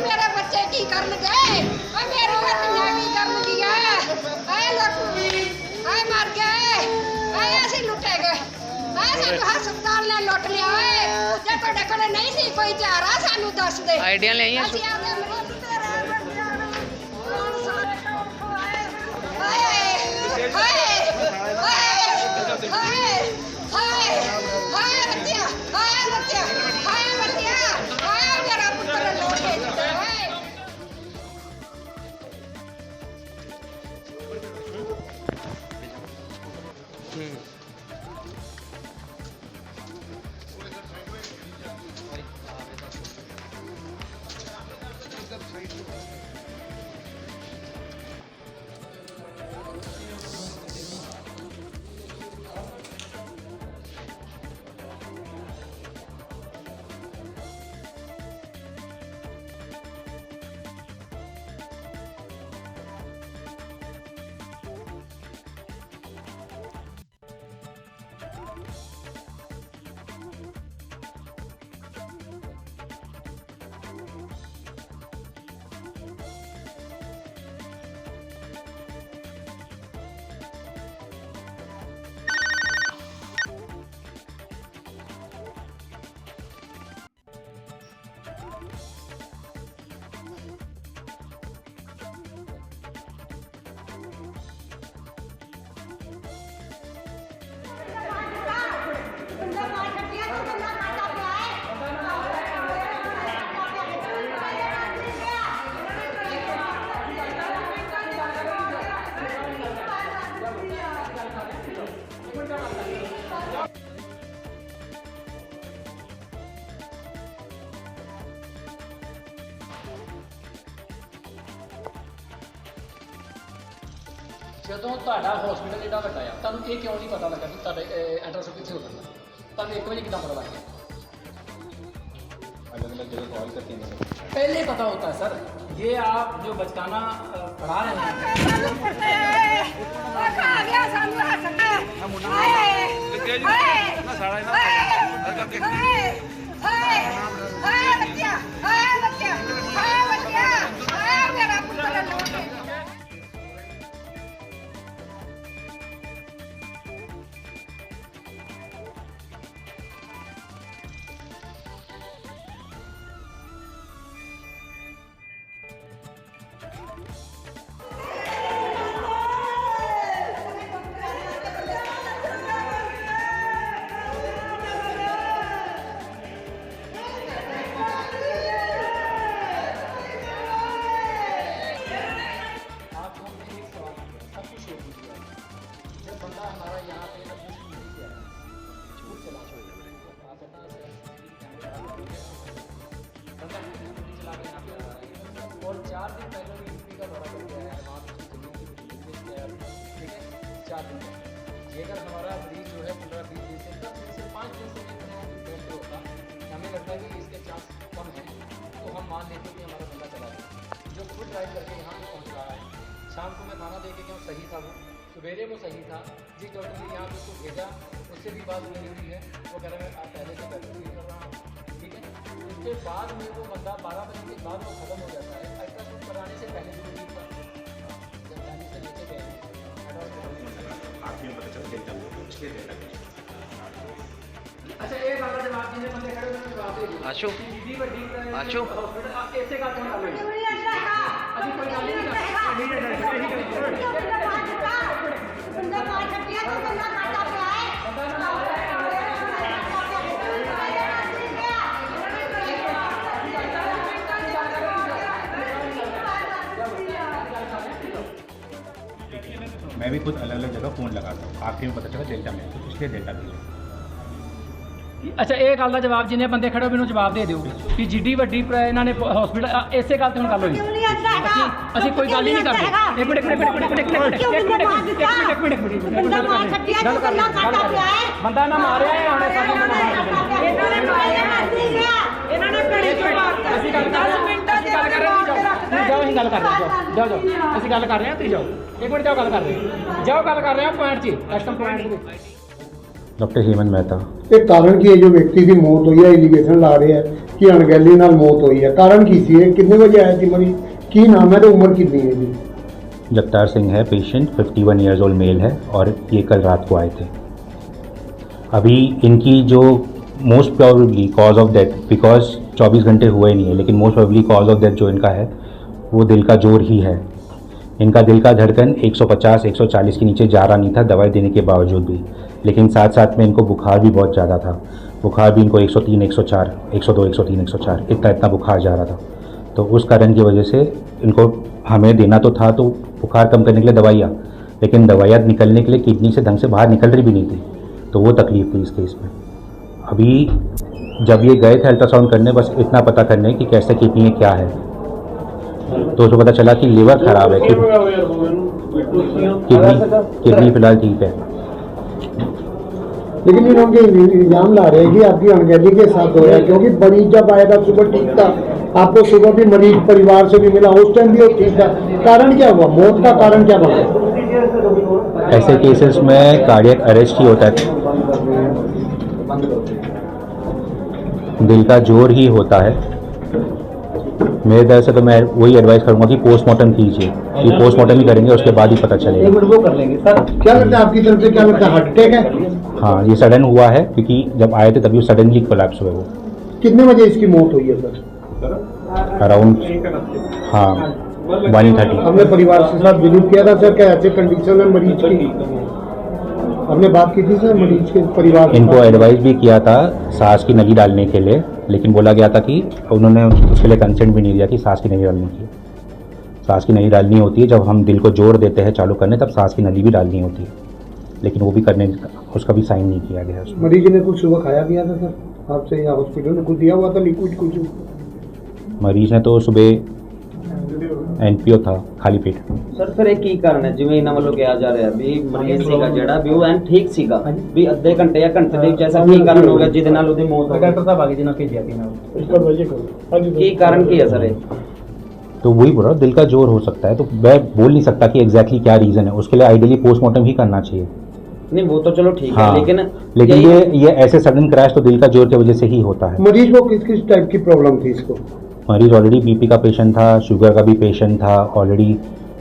मेरे बच्चे की करनगे मेरी पत्नियां की करनगियां मर गए असं लुटे गए सानू हस्पताल ने लुट लिया जे तुहाडे कोल नहीं सी कोई चारा सानू दस दे आइडिया ले आई ਜਦੋਂ ਤੁਹਾਡਾ ਹਸਪੀਟਲ ਜਿਹੜਾ ਵੱਡਾ ਆ ਤੁਹਾਨੂੰ ਇਹ ਕਿਉਂ ਨਹੀਂ ਪਤਾ ਲੱਗਾ ਕਿ ਤੁਹਾਡੇ ਐਡਰੈਸ ਕਿੱਥੇ ਹੋ ਸਕਦਾ ਤੁਹਾਨੂੰ 1 ਵਜੇ ਕਿੱਦਾਂ ਪਤਾ ਲੱਗ ਗਿਆ अलग अलग जगह कॉल करके नहीं सकते पहले पता होता है सर ये आप जो बचकाना पढ़ा रहे हैं और 4 दिन पहले भी यूपी का दौरा करके आया है वहाँ की जमीन की बिजली किया है, ठीक है 4 दिन ये अगर हमारा मरीज जो है 15-20 दिन से 10 दिन से 5 दिन से पेट होता हमें लगता है कि इसके चांस कम है तो हम मान लेते कि हमारा बंदा चला गया जो खुद ड्राइव करके यहाँ पे पहुँच रहा है शाम को मैं खाना दे के क्यों सही था वो सवेरे वो सही था जिस डॉक्टर ने यहाँ पे उसको भेजा उससे भी बात नहीं हुई है वो कह रहे हैं आप पहले से बेहतर फील कर रहा हूँ ठीक है उसके बाद में वो बंदा 12 बजे के बाद वो खत्म हो जाता है अल्ट्रासाउंड कराने से पहले जरूरी था जब गाड़ी से लेके गए आपको पता चल गया इसलिए देना अच्छा एक बात जवाब देने बंदे खड़े होने जवाब दे आशु आशु हॉस्पिटल आप ऐसे का क्यों डालोगे अभी कोई गाली नहीं मैं भी खुद अलग अलग जगह फ़ोन लगाता हूँ आखिरी में पता चला डेल्टा में तो इसलिए डेल्टा भेजा अच्छा ਇਹ ਗੱਲ ਦਾ ਜਵਾਬ ਜਿੰਨੇ ਬੰਦੇ ਖੜੇ ਹੋ ਮੈਨੂੰ ਜਵਾਬ ਦੇ ਦਿਓ ਕਿ ਜਿੱਡੀ ਵੱਡੀ ਇਹਨਾਂ ਨੇ ਹਸਪੀਟਲ ਇਸੇ ਗੱਲ ਤੇ ਹੁਣ ਗੱਲ ਹੋਈ ਅਸੀਂ ਕੋਈ ਗੱਲ ਹੀ ਨਹੀਂ ਕਰਦੇ। ਇੱਕ ਮਿੰਟ ਬੰਦਾ ਨਾ ਮਾਰਿਆ ਹੈ ਹੁਣੇ ਸਾਨੂੰ ਇਹਨਾਂ ਨੇ ਭੈਣੇ ਚੋਂ ਮਾਰਤਾ। ਅਸੀਂ ਗੱਲ ਕਰ 10 ਮਿੰਟਾਂ ਦੇ ਜਾਓ ਅਸੀਂ ਗੱਲ ਕਰ ਰਹੇ ਹਾਂ ਜਾਓ ਅਸੀਂ ਗੱਲ ਕਰ ਰਹੇ ਹਾਂ ਤੁਸੀਂ ਜਾਓ ਇੱਕ ਮਿੰਟ ਜਾਓ ਗੱਲ ਕਰ ਰਹੇ ਗੱਲ ਕਰ ਰਹੇ ਹਾਂ ਪੁਆਇੰਟ 'ਚ ਕਸਟਮ ਪੁਆਇੰਟ ਦੇ ਵਿੱਚ। डॉक्टर हेमंत मेहता। ਇਹ ਕਾਰਨ ਕੀ ਹੈ ਜੋ ਵਿਅਕਤੀ ਦੀ ਮੌਤ ਹੋਈ ਹੈ ਐਲੀਗੇਸ਼ਨ ਲਾ ਰਹੇ ਹੈ ਕਿ ਅਣਗਹਿਲੀ ਨਾਲ ਮੌਤ ਹੋਈ ਹੈ ਕਾਰਨ ਕੀ ਸੀ ਇਹ ਕਿੰਨੇ ਵਜੇ ਆਇਆ ਸੀ ਮਰੀਜ਼ ਕੀ ਨਾਮ है तो उम्र कितनी है जी जगतार सिंह है पेशेंट 51 ईयर्स ओल्ड मेल है और ये कल रात को आए थे। अभी इनकी जो most probably cause of death because 24 घंटे हुए ही नहीं है लेकिन most probably cause of death जो इनका है वो दिल का जोर ही है। इनका दिल का धड़कन 150-140 के नीचे जा रहा नहीं था दवाई देने के बावजूद भी लेकिन साथ साथ में इनको बुखार भी बहुत ज़्यादा था। बुखार भी इनको 103, 104, 102, 103, 104 इतना बुखार जा रहा था। तो उस कारण की वजह से इनको हमें देना तो था तो बुखार कम करने के लिए दवाइयाँ लेकिन दवाइयाँ निकलने के लिए किडनी से ढंग से बाहर निकल रही भी नहीं थी तो वो तकलीफ थी इस केस में। अभी जब ये गए थे अल्ट्रासाउंड करने बस इतना पता करने कि कैसे किडनी है क्या है तो उसको पता चला कि लीवर खराब है किडनी फिलहाल ठीक है। लेकिन इन्होंने इल्जाम ला रहे हैं कि आपकी अणगहली के साथ हो रहा है क्योंकि मरीज जब आया था सुबह ठीक था आपको सुबह भी मरीज परिवार से भी मिला उस टाइम भी वो ठीक था कारण क्या हुआ मौत का कारण क्या बना। ऐसे केसेस में कार्डियक अरेस्ट ही होता है दिल का जोर ही होता है। मेरे तरफ से तो मैं वही एडवाइस करूंगा कि पोस्टमार्टम कीजिए ये पोस्टमार्टम ही करेंगे उसके बाद ही पता चलेगा। वो कर लेंगे सर क्या लगता है आपकी तरफ से क्या लगता है हार्ट अटैक है। हाँ ये सडन हुआ है क्योंकि जब आए थे तभी सडनली कोलैप्स हुए वो कितने बजे इसकी मौत हुई है सर अराउंड हाँ 1:30। हमने परिवार के साथ विजिट किया था सर क्या ऐसे कंडीशन है मरीज की हमने बात की थी सर मरीज के परिवार इनको एडवाइस भी किया था सांस की नली डालने के लिए लेकिन बोला गया था कि उन्होंने उसके लिए कंसेंट भी नहीं दिया कि सांस की नली डालने की। सांस की नली डालनी होती है जब हम दिल को जोर देते हैं चालू करने तब सांस की नली भी डालनी होती है लेकिन वो भी करने उसका भी साइन नहीं किया गया उसमें। मरीज ने कुछ सुबह खाया पिया था सर आपसे या हॉस्पिटल में कुछ दिया हुआ था लिक्विड कुछ मरीज ने तो सुबह एनपीओ था खाली पेट। ਸਰ ਫਿਰ ਇਹ ਕੀ ਕਾਰਨ ਹੈ ਜਿਵੇਂ ਇਹਨਾਂ ਵੱਲੋਂ ਕਿਹਾ ਜਾ ਰਿਹਾ ਵੀ ਮਰੀਜ਼ ਸੀਗਾ ਜਿਹੜਾ ਵੀ ਉਹ ਐਨ ਠੀਕ ਸੀਗਾ ਵੀ ਅੱਧੇ ਘੰਟੇ ਜਾਂ ਘੰਟੇ ਦੇ ਵਿੱਚ ਐਸਾ ਕੀ ਕਾਰਨ ਹੋ ਗਿਆ ਜਿਹਦੇ ਨਾਲ ਉਹਦੀ ਮੌਤ ਹੋ ਗਈ। डॉक्टर साहब आगे जिन्होंने भेजा थी ना ਕੀ ਕਾਰਨ ਕੀ ਹੈ ਸਰ ਇਹ। तो वही बोल रहा हूँ दिल का जोर हो सकता है तो मैं बोल नहीं सकता कि एग्जैक्टली क्या रीज़न है उसके लिए आइडियली पोस्टमार्टम ही करना चाहिए। नहीं वो तो चलो ठीक हाँ, है लेकिन ये ऐसे सडन क्रैश तो दिल का जोर की वजह से ही होता है। मरीज को किस किस टाइप की प्रॉब्लम थी इसको मरीज ऑलरेडी बीपी का पेशेंट था शुगर का भी पेशेंट था ऑलरेडी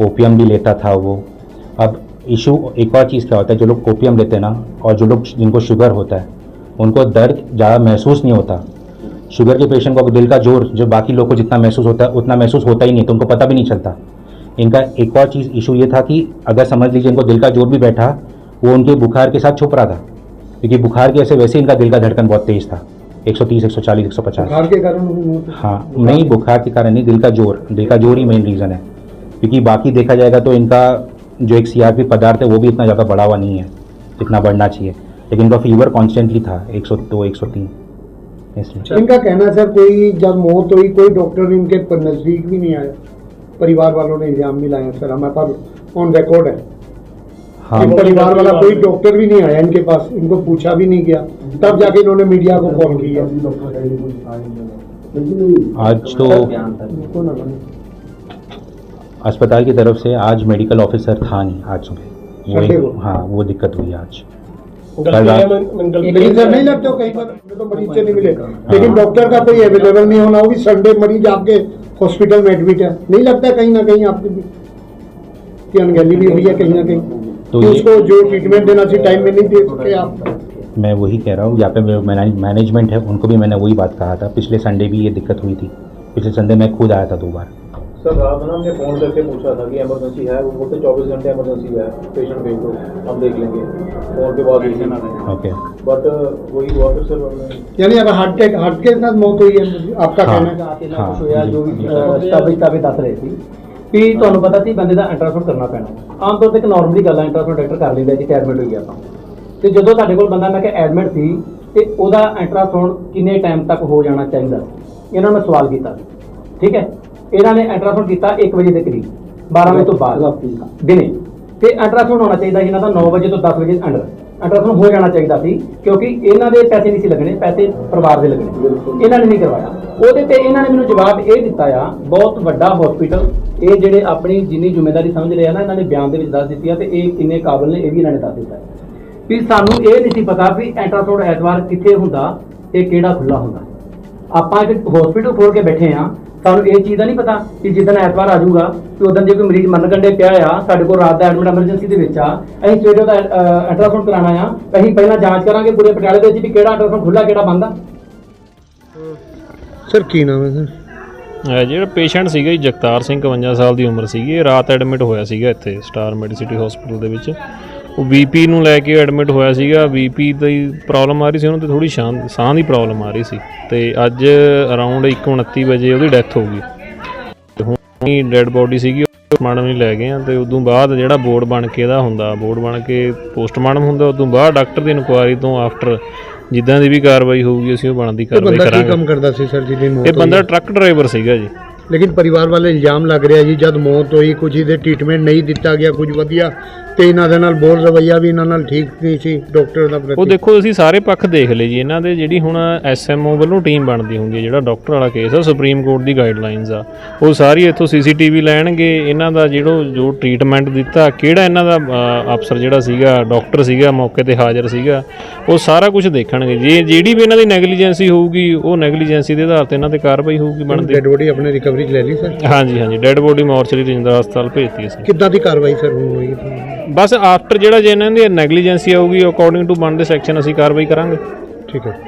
ओपीएम भी लेता था वो। अब इशू एक और चीज़ क्या होता है जो लोग ओपीएम लेते हैं ना और जो लोग जिनको शुगर होता है उनको दर्द ज़्यादा महसूस नहीं होता। शुगर के पेशेंट को दिल का जोर जो बाकी लोग को जितना महसूस होता है उतना महसूस होता ही नहीं तो उनको पता भी नहीं चलता। इनका एक और चीज़ इशू ये था कि अगर समझ लीजिए इनको दिल का जोर भी बैठा वो उनके बुखार के साथ छुप रहा था क्योंकि बुखार के वैसे इनका दिल का धड़कन बहुत तेज़ था 130, 140, 150 बुखार के कारण हाँ नहीं बुखार के कारण नहीं दिल का जोर ही मेन रीज़न है क्योंकि बाकी देखा जाएगा तो इनका जो एक सीआरपी पदार्थ है वो भी इतना ज़्यादा बढ़ा हुआ नहीं है जितना बढ़ना चाहिए लेकिन इनका फीवर कॉन्स्टेंटली था 102, 103 इसलिए। इनका कहना सर कोई जब मौत हुई कोई डॉक्टर इनके नज़दीक भी नहीं आया परिवार वालों ने इल्जाम भी लाया सर हमारे पास ऑन रिकॉर्ड है। हाँ परिवार वाला कोई डॉक्टर भी नहीं आया इनके पास इनको पूछा भी नहीं गया तब जाके इन्होंने मीडिया को कॉल किया। आज तो अस्पताल की तरफ से आज मेडिकल ऑफिसर था नहीं आज सुबह हाँ वो दिक्कत हुई आज लेकिन सर नहीं लगता कहीं पर तो मरीज से नहीं मिले लेकिन डॉक्टर का कोई अवेलेबल नहीं होना वो भी संडे मरीज आपके हॉस्पिटल में एडमिट है नहीं लगता कहीं ना कहीं आपकी भी अनगहली भी हुई है कहीं ना कहीं तो उसको जो ट्रीटमेंट देना चाहिए टाइम में नहीं दे सकते आप। मैं वही कह रहा हूँ यहाँ पे मैनेजमेंट है उनको भी मैंने वही बात कहा था पिछले संडे भी ये दिक्कत हुई थी पिछले संडे मैं खुद आया था 2 बार। सर रात में हमने फ़ोन करके पूछा था कि इमरजेंसी है वो बोलते 24 घंटे इमरजेंसी है पेशेंट भेज दो हम देख लेंगे फ़ोन के बाद ओके बट वही हुआ फिर सर यानी अगर हार्ट के साथ मौत हुई है आपका कहना है हाँ जो भी ਸਟਾਬਿਸ਼ ਦੱਸ ਰਹੇ ਸੀ ਵੀ ਤੁਹਾਨੂੰ ਪਤਾ ਸੀ ਬੰਦੇ ਦਾ ਅਲਟਰਾਸਾਊਂਡ ਕਰਨਾ ਪੈਣਾ ਆਮ ਤੌਰ ਤੇ ਇੱਕ ਨਾਰਮਲੀ ਗੱਲ ਹੈ ਅਲਟਰਾਸਾਊਂਡ ਡਾਕਟਰ ਕਰ ਲੈਂਦਾ ਜੀ ਐਡਮਿਟ ਹੋਈ ਆਪਾਂ ਤੇ ਜਦੋਂ ਸਾਡੇ ਕੋਲ ਬੰਦਾ ਮੈਂ ਕਿ ਐਡਮਿਟ ਸੀ ਤੇ ਉਹਦਾ ਅਲਟਰਾਸਾਊਂਡ ਕਿੰਨੇ ਟਾਈਮ ਤੱਕ ਹੋ ਜਾਣਾ ਚਾਹੀਦਾ ਇਹਨਾਂ ਨੂੰ ਸਵਾਲ ਕੀਤਾ ਠੀਕ ਹੈ ਇਹਨਾਂ ਨੇ ਅਲਟਰਾਸਾਊਂਡ ਕੀਤਾ 1 ਵਜੇ ਦੇ ਕਰੀਬ, 12 ਵਜੇ ਤੋਂ ਬਾਅਦ ਦਿਨੇ, ਤੇ ਅਲਟਰਾਸਾਊਂਡ ਹੋਣਾ ਚਾਹੀਦਾ ਸੀ ਇਹਨਾਂ ਦਾ 9 ਵਜੇ ਤੋਂ 10 ਵਜੇ ਅੰਡਰ ਅਲਟਰਾਸਾਊਂਡ ਹੋ ਜਾਣਾ ਚਾਹੀਦਾ ਸੀ, ਕਿਉਂਕਿ ਇਹਨਾਂ ਦੇ ਪੈਸੇ ਨਹੀਂ ਸੀ ਲੱਗਣੇ, ਪੈਸੇ ਪਰਿਵਾਰ ਦੇ ਲੱਗਣੇ, ਇਹਨਾਂ ਨੇ ਨਹੀਂ ਕਰਵਾਇਆ। ਉਹਦੇ ਤੇ ਇਹਨਾਂ ਨੇ ਮੈਨੂੰ ਜਵਾਬ ਇਹ ਦਿੱਤਾ ਆ, ਬਹੁਤ ਵੱਡਾ ਹਸਪੀਟਲ, ਇਹ ਜਿਹੜੇ ਆਪਣੀ ਜਿੰਨੀ ਜ਼ਿੰਮੇਵਾਰੀ ਸਮਝ ਰਹੇ ਆ ਨਾ, ਇਹਨਾਂ ਨੇ ਬਿਆਨ ਦੇ ਵਿੱਚ ਦੱਸ ਦਿੱਤੀ ਆ, ਤੇ ਇਹ ਕਿੰਨੇ ਕਾਬਲ ਨੇ ਇਹ ਵੀ ਇਹਨਾਂ ਨੇ ਦੱਸ ਦਿੱਤਾ ਹੈ ਵੀ ਸਾਨੂੰ ਇਹ ਨਹੀਂ ਸੀ ਪਤਾ ਵੀ ਅਲਟਰਾਸਾਊਂਡ ਐਤਵਾਰ ਕਿੱਥੇ ਹੁੰਦਾ ਤੇ ਕਿਹੜਾ ਖੁੱਲਾ ਹੁੰਦਾ। ਆਪਾਂ ਇੱਕ ਹਸਪੀਟਲ ਖੋਲ ਕੇ ਬੈਠੇ ਆ, ਸਾਨੂੰ ਇਹ ਚੀਜ਼ ਦਾ ਨਹੀਂ ਪਤਾ ਕਿ ਜਿੱਦਣ ਐਤਵਾਰ ਆ ਜਾਊਗਾ ਕਿ ਉਦੋਂ ਜੇ ਕੋਈ ਮਰੀਜ਼ ਮਰਨ ਕੰਢੇ ਪਿਆ ਆ, ਸਾਡੇ ਕੋਲ ਰਾਤ ਦਾ ਐਡਮਿਟ ਐਮਰਜੈਂਸੀ ਦੇ ਵਿੱਚ ਆ, ਅਸੀਂ ਸਵੇਰੇ ਦਾ ਅਲਟਰਾਸਾਊਂਡ ਕਰਾਉਣਾ ਆ, ਅਸੀਂ ਪਹਿਲਾਂ ਜਾਂਚ ਕਰਾਂਗੇ ਪੂਰੇ ਪਟਿਆਲੇ ਦੇ ਵਿੱਚ ਵੀ ਕਿਹੜਾ ਅਲਟਰਾਸਾਊਂਡ ਖੁੱਲਾ ਕਿਹੜਾ ਬੰਦ ਆ। ਸਰ ਕੀ ਨਾਮ ਹੈ ਸਰ? ਜਿਹੜਾ ਪੇਸ਼ੈਂਟ ਸੀਗਾ ਜੀ ਜਗਤਾਰ ਸਿੰਘ 52 ਸਾਲ ਦੀ ਉਮਰ ਸੀਗੀ, ਇਹ ਰਾਤ ਐਡਮਿਟ ਹੋਇਆ ਸੀਗਾ ਇੱਥੇ ਸਟਾਰ ਮੈਡੀਸਿਟੀ ਹਸਪੀਟਲ ਦੇ ਵਿੱਚ। ਉਹ ਬੀਪੀ ਨੂੰ ਲੈ ਕੇ ਐਡਮਿਟ ਹੋਇਆ ਸੀਗਾ, ਬੀਪੀ ਦੀ ਪ੍ਰੋਬਲਮ ਆ ਰਹੀ ਸੀ ਉਹਨੂੰ, ਤੇ ਥੋੜੀ ਸਾਹ ਦੀ ਪ੍ਰੋਬਲਮ ਆ ਰਹੀ ਸੀ, ਤੇ ਅੱਜ ਅਰਾਊਂਡ 1:29 ਵਜੇ ਉਹਦੀ ਡੈਥ ਹੋ ਗਈ। ਤੇ ਹੁਣ ਡੈਡ ਬੋਡੀ ਸੀਗੀ ਪੋਸਟਮਾਰਟਮ ਲਈ ਲੈ ਗਏ ਆ, ਤੇ ਉਦੋਂ ਬਾਅਦ ਜਿਹੜਾ ਬੋਰਡ ਬਣ ਕੇ ਇਹਦਾ ਹੁੰਦਾ, ਬੋਰਡ ਬਣ ਕੇ ਪੋਸਟਮਾਰਟਮ ਹੁੰਦਾ, ਉਦੋਂ ਬਾਅਦ ਡਾਕਟਰ ਦੀ ਇਨਕੁਆਇਰੀ ਤੋਂ ਆਫਟਰ ਜਿੱਦਾਂ ਦੀ ਵੀ ਕਾਰਵਾਈ ਹੋਊਗੀ ਅਸੀਂ ਉਹ ਬਣਦੀ ਕਾਰਵਾਈ ਕਰਾਂਗੇ। ਕੰਮ ਕਰਦਾ ਸੀ ਸਰ ਜਿਹਦੀ ਮੌਤ ਇਹ ਬੰਦਾ ਟਰੱਕ ਡਰਾਈਵਰ ਸੀਗਾ ਜੀ। ਲੇਕਿਨ ਪਰਿਵਾਰ ਵਾਲੇ ਇਲਜ਼ਾਮ ਲੱਗ ਰਿਹਾ ਜੀ ਜਦ ਮੌਤ ਹੋਈ ਕੁਝ ਇਹਦੇ ਟ੍ਰੀਟਮੈਂਟ ਨਹੀਂ ਦਿੱਤਾ ਗਿਆ ਕੁਝ ਵਧੀਆ, ਤੇ ਇਹਨਾਂ ਦੇ ਨਾਲ ਬੋਲ ਰਵੱਈਆ ਵੀ ਇਹਨਾਂ ਨਾਲ ਠੀਕ ਨਹੀਂ ਸੀ ਡਾਕਟਰ ਦਾ ਪ੍ਰਤੀ। ਉਹ ਦੇਖੋ ਅਸੀਂ ਸਾਰੇ ਪੱਖ ਦੇਖ ਲਏ ਜੀ ਇਹਨਾਂ ਦੇ। ਜਿਹੜੀ ਹੁਣ ਐਸਐਮਓ ਵੱਲੋਂ ਟੀਮ ਬਣਦੀ ਹੁੰਦੀ ਹੈ, ਜਿਹੜਾ ਡਾਕਟਰ ਵਾਲਾ ਕੇਸ ਆ, ਸੁਪਰੀਮ ਕੋਰਟ ਦੀ ਗਾਈਡਲਾਈਨਸ ਆ, ਉਹ ਸਾਰੀ ਇੱਥੋਂ ਸੀਸੀਟੀਵੀ ਲੈਣਗੇ, ਇਹਨਾਂ ਦਾ ਜੋ ਟ੍ਰੀਟਮੈਂਟ ਦਿੱਤਾ, ਕਿਹੜਾ ਇਹਨਾਂ ਦਾ ਅਫਸਰ ਜਿਹੜਾ ਸੀਗਾ, ਡਾਕਟਰ ਸੀਗਾ ਮੌਕੇ ਤੇ ਹਾਜ਼ਰ ਸੀਗਾ, ਉਹ ਸਾਰਾ ਕੁਝ ਦੇਖਣਗੇ। ਜੇ ਜਿਹੜੀ ਵੀ ਇਹਨਾਂ ਦੀ ਨੈਗਲੀਜੈਂਸੀ ਹੋਊਗੀ, ਉਹ ਨੈਗਲੀਜੈਂਸੀ ਦੇ ਆਧਾਰ ਤੇ ਇਹਨਾਂ ਤੇ ਕਾਰਵਾਈ ਹੋਊਗੀ ਬਣਦੀ। ਡੈਡ ਬੋਡੀ ਆਪਣੇ ਰਿਕਵਰੀ 'ਚ ਲੈ ਲਈ ਸਰ? ਹਾਂਜੀ, ਡੈਡ ਬੋਡੀ ਮੋਰਚਰੀ ਰਜਿੰਦਰਾ ਹਸਪਤਾਲ ਭੇਜਤੀ ਅਸੀਂ। ਕਿੱਦਾਂ ਦੀ ਕਾਰਵਾਈ ਸਰ ਹੋਈ? ਬਸ ਆਫਟਰ ਜਿਹੜਾ ਜੇ ਇਹਨਾਂ ਦੀ ਨੈਗਲੀਜੈਂਸੀ ਆਊਗੀ, ਅਕੋਰਡਿੰਗ ਟੂ ਬਣਦੇ ਸੈਕਸ਼ਨ ਅਸੀਂ ਕਾਰਵਾਈ ਕਰਾਂਗੇ। ਠੀਕ ਹੈ।